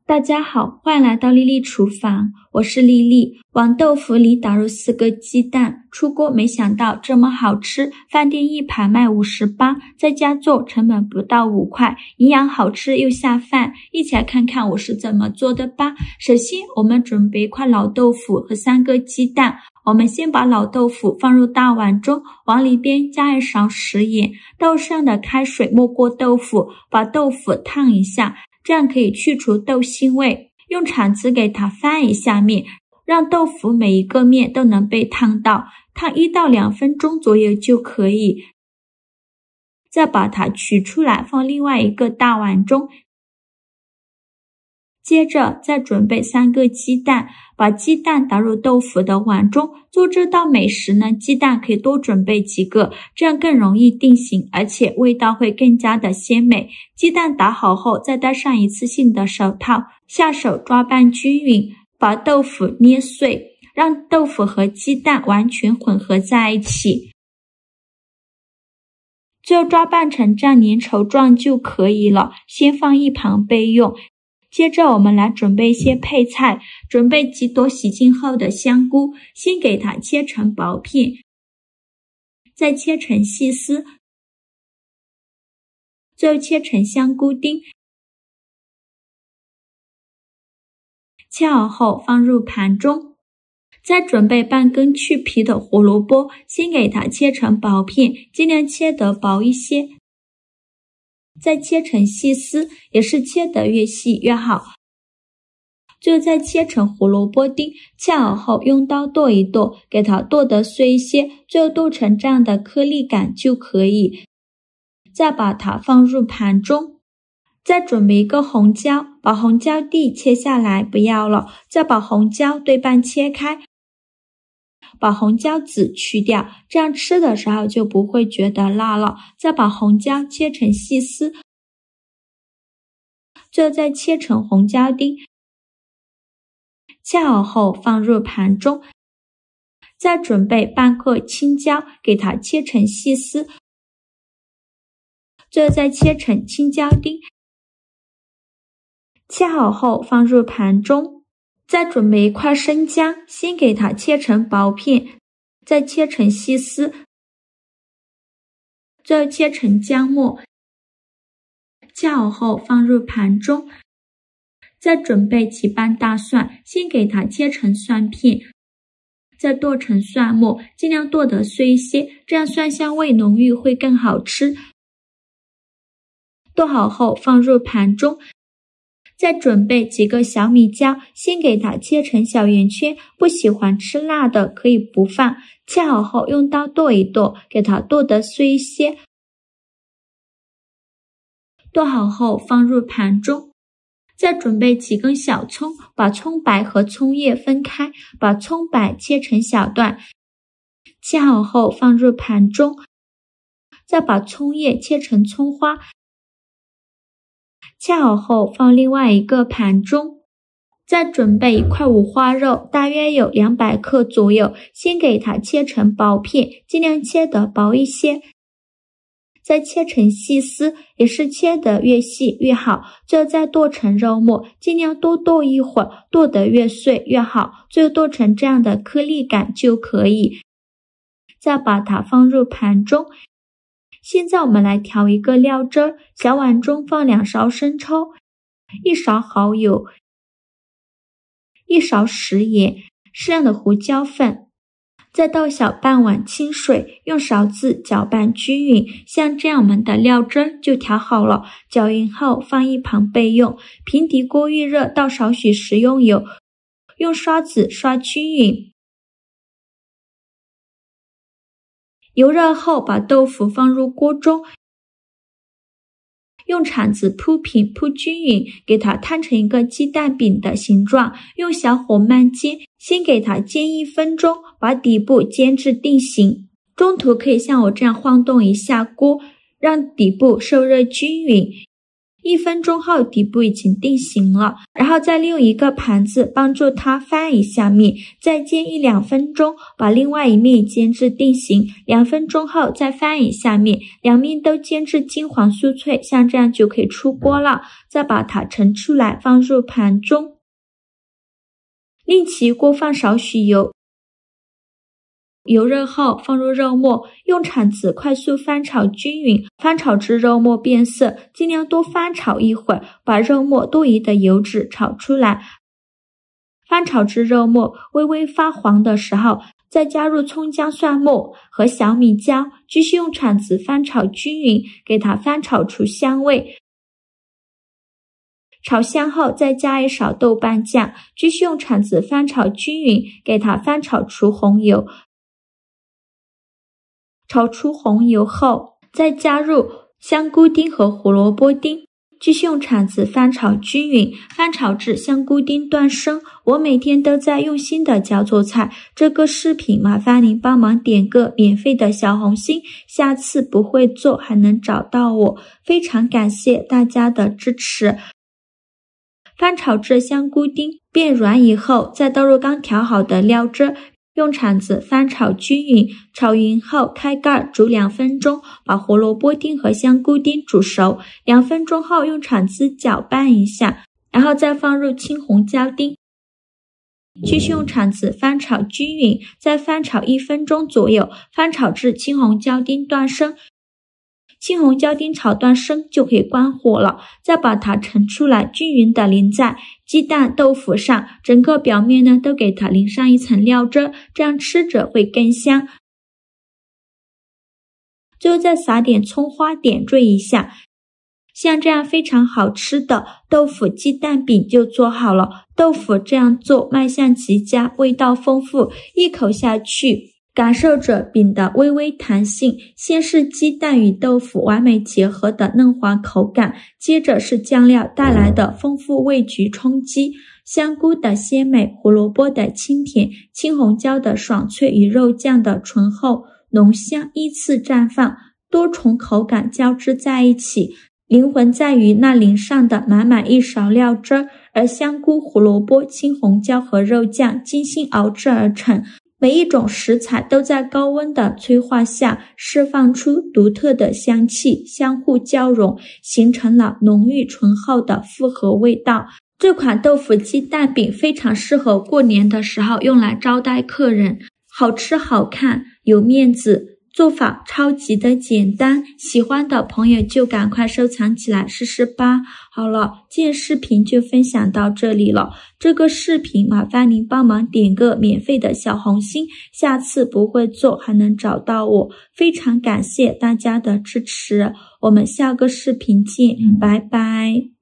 大家好，欢迎来到丽丽厨房，我是丽丽。往豆腐里打入4个鸡蛋，出锅没想到这么好吃，饭店一盘卖58，在家做成本不到5块，营养好吃又下饭。一起来看看我是怎么做的吧。首先我们准备一块老豆腐和3个鸡蛋，我们先把老豆腐放入大碗中，往里边加1勺食盐，倒上的开水没过豆腐，把豆腐烫一下，这样可以去除豆腥味。用铲子给它翻一下面，让豆腐每一个面都能被烫到，烫1到2分钟左右就可以。再把它取出来放另外一个大碗中。接着再准备3个鸡蛋，把鸡蛋打入豆腐的碗中。做这道美食呢，鸡蛋可以多准备几个，这样更容易定型，而且味道会更加的鲜美。鸡蛋打好后，再戴上一次性的手套，下手抓拌均匀，把豆腐捏碎，让豆腐和鸡蛋完全混合在一起。最后抓拌成这样粘稠状就可以了，先放一旁备用。接着我们来准备一些配菜，准备几朵洗净后的香菇，先给它切成薄片，再切成细丝，最后切成香菇丁。切好后放入盘中。再准备半根去皮的胡萝卜，先给它切成薄片，尽量切得薄一些。再切成细丝，也是切得越细越好。最后再切成胡萝卜丁，切好后用刀剁一剁，给它剁得碎一些，最后剁成这样的颗粒感就可以。再把它放入盘中。再准备一个红椒，把红椒蒂切下来不要了，再把红椒对半切开，把红椒籽去掉，这样吃的时候就不会觉得辣了。再把红椒切成细丝，最后再切成红椒丁，切好后放入盘中。再准备半个青椒，给它切成细丝，最后再切成青椒丁，切好后放入盘中。再准备一块生姜，先给它切成薄片，再切成细丝，最后切成姜末。切好后放入盘中。再准备几瓣大蒜，先给它切成蒜片，再剁成蒜末，尽量剁得碎一些，这样蒜香味浓郁会更好吃。剁好后放入盘中。再准备几个小米椒，先给它切成小圆圈，不喜欢吃辣的可以不放。切好后用刀剁一剁，给它剁得碎一些。剁好后放入盘中。再准备几根小葱，把葱白和葱叶分开，把葱白切成小段，切好后放入盘中。再把葱叶切成葱花，切好后放另外一个盘中。再准备一块五花肉，大约有200克左右，先给它切成薄片，尽量切得薄一些。再切成细丝，也是切得越细越好。最后再剁成肉末，尽量多剁一会儿，剁得越碎越好。最后剁成这样的颗粒感就可以。再把它放入盘中。现在我们来调一个料汁儿，小碗中放2勺生抽，1勺蚝油，1勺食盐，适量的胡椒粉，再倒小半碗清水，用勺子搅拌均匀，像这样我们的料汁就调好了。搅匀后放一旁备用。平底锅预热，倒少许食用油，用刷子刷均匀。油热后把豆腐放入锅中，用铲子铺平铺均匀，给它摊成一个鸡蛋饼的形状，用小火慢煎，先给它煎1分钟，把底部煎至定型。中途可以像我这样晃动一下锅，让底部受热均匀。1分钟后底部已经定型了，然后再利用一个盘子帮助它翻一下面，再煎1-2分钟，把另外一面煎至定型，2分钟后再翻一下面，两面都煎至金黄酥脆，像这样就可以出锅了。再把它盛出来放入盘中，另起锅放少许油，油热后放入肉末，用铲子快速翻炒均匀，翻炒至肉末变色，尽量多翻炒一会儿，把肉末多余的油脂炒出来。翻炒至肉末微微发黄的时候，再加入葱姜蒜末和小米椒，继续用铲子翻炒均匀，给它翻炒出香味。炒香后再加一勺豆瓣酱，继续用铲子翻炒均匀，给它翻炒出红油。炒出红油后，再加入香菇丁和胡萝卜丁，继续用铲子翻炒均匀，翻炒至香菇丁断生。我每天都在用心的教做菜，这个视频麻烦您帮忙点个免费的小红心，下次不会做还能找到我，非常感谢大家的支持。翻炒至香菇丁变软以后，再倒入刚调好的料汁，用铲子翻炒均匀，炒匀后开盖煮2分钟，把胡萝卜丁和香菇丁煮熟。2分钟后用铲子搅拌一下，然后再放入青红椒丁，继续用铲子翻炒均匀，再翻炒1分钟左右，翻炒至青红椒丁断生。青红椒丁炒断生就可以关火了，再把它盛出来，均匀的淋在鸡蛋豆腐上，整个表面呢都给它淋上一层料汁，这样吃着会更香。最后再撒点葱花点缀一下，像这样非常好吃的豆腐鸡蛋饼就做好了。豆腐这样做卖相极佳，味道丰富，一口下去感受着饼的微微弹性，先是鸡蛋与豆腐完美结合的嫩滑口感，接着是酱料带来的丰富味觉冲击，香菇的鲜美，胡萝卜的清甜，青红椒的爽脆与肉酱的醇厚浓香依次绽放，多重口感交织在一起，灵魂在于那淋上的满满一勺料汁，而香菇、胡萝卜、青红椒和肉酱精心熬制而成，每一种食材都在高温的催化下释放出独特的香气，相互交融，形成了浓郁醇厚的复合味道。这款豆腐鸡蛋饼非常适合过年的时候用来招待客人，好吃好看有面子，做法超级的简单，喜欢的朋友就赶快收藏起来试试吧。好了，今天视频就分享到这里了，这个视频麻烦您帮忙点个免费的小红心，下次不会做还能找到我，非常感谢大家的支持，我们下个视频见，拜拜。